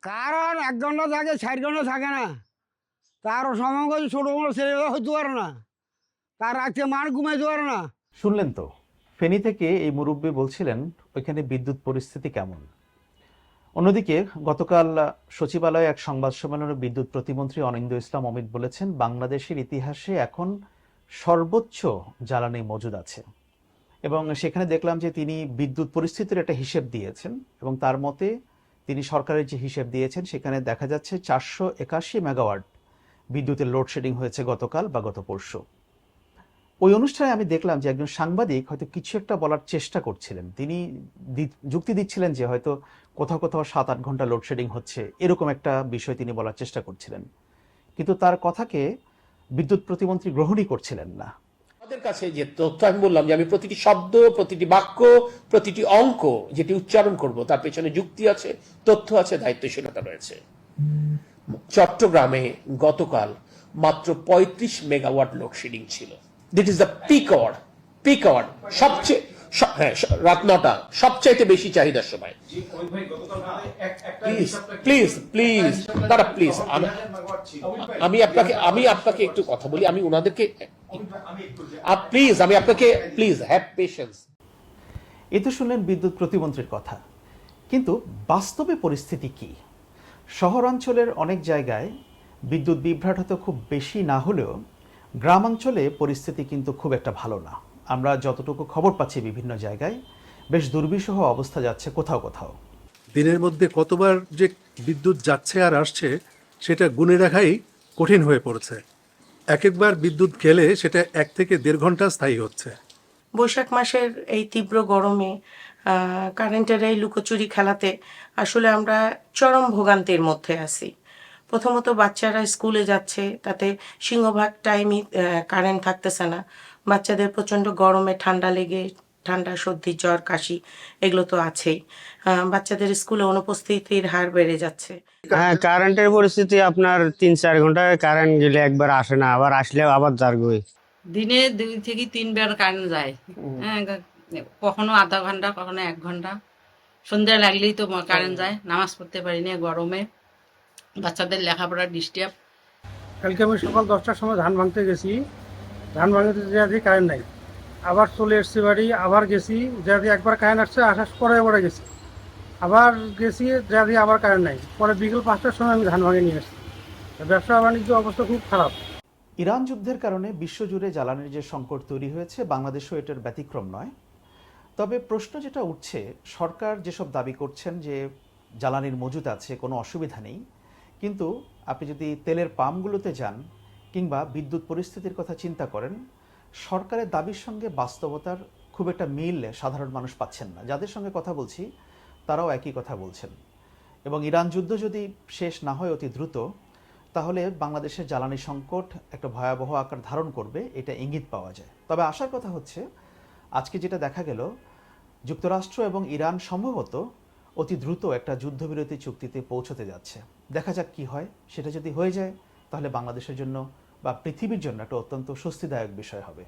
কারণ ১ ঘন্টা থাকে, ৬০ ঘন্টা থাকে না। কারো সময় করে ছোট বড় ছেলেরা হইতে পারে না, তার রাত্রে মার ঘুমাইতে পারে না। শুনলেন তো, ফেনী থেকে এই মুরব্বী বলছিলেন ওইখানে বিদ্যুৎ পরিস্থিতি কেমন। অন্যদিকে গতকাল সচিবালয়ে এক সংবাদ সম্মেলনে বিদ্যুৎ প্রতিমন্ত্রী অনিন্দ্য ইসলাম অমিত বলেছেন বাংলাদেশের ইতিহাসে এখন সর্বোচ্চ জ্বালানি মজুদ আছে, এবং সেখানে দেখলাম যে তিনি বিদ্যুৎ পরিস্থিতির একটা হিসেব দিয়েছেন, এবং তার মতে তিনি সরকারের যে হিসেব দিয়েছেন সেখানে দেখা যাচ্ছে 481 মেগাওয়াট বিদ্যুতের লোডশেডিং হয়েছে গতকাল বা গত পরশু। ওই অনুষ্ঠানে আমি দেখলাম যে একজন সাংবাদিক হয়তো কিছু একটা বলার চেষ্টা করছিলেন। তিনি যুক্তি দিচ্ছিলেন যে হয়তো কোথাও কোথাও 7-8 ঘন্টা লোডশেডিং হচ্ছে, এরকম একটা বিষয় তিনি বলার চেষ্টা করছিলেন, কিন্তু তার কথাকে বিদ্যুৎ প্রতিমন্ত্রী গ্রহণই করছিলেন না। আমাদের কাছে যে তথ্য, আমি বললাম যে আমি প্রতিটি শব্দ, প্রতিটি বাক্য, প্রতিটি অঙ্ক যেটি উচ্চারণ করব তার পেছনে যুক্তি আছে, তথ্য আছে, দায়িত্বশীলতা রয়েছে। চট্টগ্রামে গতকাল মাত্র 35 মেগাওয়াট লোডশেডিং ছিল। দিট ইজ দ্য পিক আওয়ার, সবচেয়ে হ্যাঁ, রাত 9টা সবচাইতে বেশি চাহিদার সময়। প্লিজ দাদা, প্লিজ আমি আপনাকে একটু কথা বলি, আমি ওনাদেরকে প্লিজ হ্যাভ পেশেন্স। এ তো শুনলেন বিদ্যুৎ প্রতিমন্ত্রীর কথা, কিন্তু বাস্তবে পরিস্থিতি কি? শহরাঞ্চলের অনেক জায়গায় বিদ্যুৎ বিভ্রাট হতে খুব বেশি না হলেও গ্রামাঞ্চলে পরিস্থিতি কিন্তু খুব একটা ভালো না। আমরা যতটুকু খবর পাচ্ছি বিভিন্ন জায়গায় বেশ দুর্বিষহ অবস্থা যাচ্ছে কোথাও কোথাও। দিনের মধ্যে কতবার যে বিদ্যুৎ যাচ্ছে আর আসছে সেটা গুণে রাখাই কঠিন হয়ে পড়েছে। এক একবার বিদ্যুৎ গেলে সেটা 1 থেকে 1.5 ঘন্টা স্থায়ী হচ্ছে। বৈশাখ মাসের এই তীব্র গরমে কারেন্টের এই লুকোচুরি খেলাতে আসলে আমরা চরম ভোগান্তির মধ্যে আছি। প্রথমত বাচ্চারা স্কুলে যাচ্ছে, তাতে সিংহভাগ টাইমই কারেন্ট থাকতেছে না। বাচ্চাদের প্রচণ্ড গরমে ঠান্ডা লেগে ঠান্ডা, সর্দি, জ্বর, কাশি এগুলো তো আছেই। বাচ্চাদের স্কুলে অনুপস্থিতির হার বেড়ে যাচ্ছে। হ্যাঁ, কারেন্টের পরিস্থিতি আপনার 3-4 ঘন্টায় কারেন্ট গেলে একবার আসে না, আবার আসলেও আবার যারগই। দিনে 2 থেকে 3 বার কারেন্ট যায়। হ্যাঁ, কখনো আধা ঘন্টা, কখনো 1 ঘন্টা। সন্ধ্যা লাগলেই তো কারেন্ট যায়, নামাজ পড়তে পারি না গরমে, বাচ্চাদের লেখাপড়ার ডিস্টার্ব। কালকে আমি সকাল 10টার সময় ধান ভাঙতে গেছি, ধান ভাঙতে যেতে কারেন্ট নাই, আবার চলে এসছি বাড়ি, আবার গেছি যেতে একবার কারেন্ট আসছে, আসার পরে গেছি, আবার গেছি যেতে আবার কারেন্ট নাই। পরে বিকেল 5টার সময় আমি ধান ভাঙে নিয়ে আসছি। ব্যবসা বাণিজ্য অবস্থা খুব খারাপ। ইরান যুদ্ধের কারণে বিশ্বজুড়ে জ্বালানির যে সংকট তৈরি হয়েছে, বাংলাদেশও এটার ব্যতিক্রম নয়। তবে প্রশ্ন যেটা উঠছে, সরকার যেসব দাবি করছেন যে জ্বালানির মজুদ আছে, কোনো অসুবিধা নেই, কিন্তু আপনি যদি তেলের পাম্পগুলোতে যান কিংবা বিদ্যুৎ পরিস্থিতির কথা চিন্তা করেন, সরকারের দাবির সঙ্গে বাস্তবতার খুব একটা মিল সাধারণ মানুষ পাচ্ছেন না। যাদের সঙ্গে কথা বলছি তারাও একই কথা বলছেন। এবং ইরান যুদ্ধ যদি শেষ না হয় অতি দ্রুত, তাহলে বাংলাদেশের জ্বালানি সংকট একটা ভয়াবহ আকার ধারণ করবে, এটা ইঙ্গিত পাওয়া যায়। তবে আশার কথা হচ্ছে আজকে যেটা দেখা গেল, যুক্তরাষ্ট্র এবং ইরান সম্ভবত অতি দ্রুত একটা যুদ্ধবিরতি চুক্তিতে পৌঁছতে যাচ্ছে। দেখা যাক কি হয়। সেটা যদি হয়ে যায় তাহলে বাংলাদেশের জন্য বা পৃথিবীর জন্য একটা অত্যন্ত স্বস্তিদায়ক বিষয় হবে।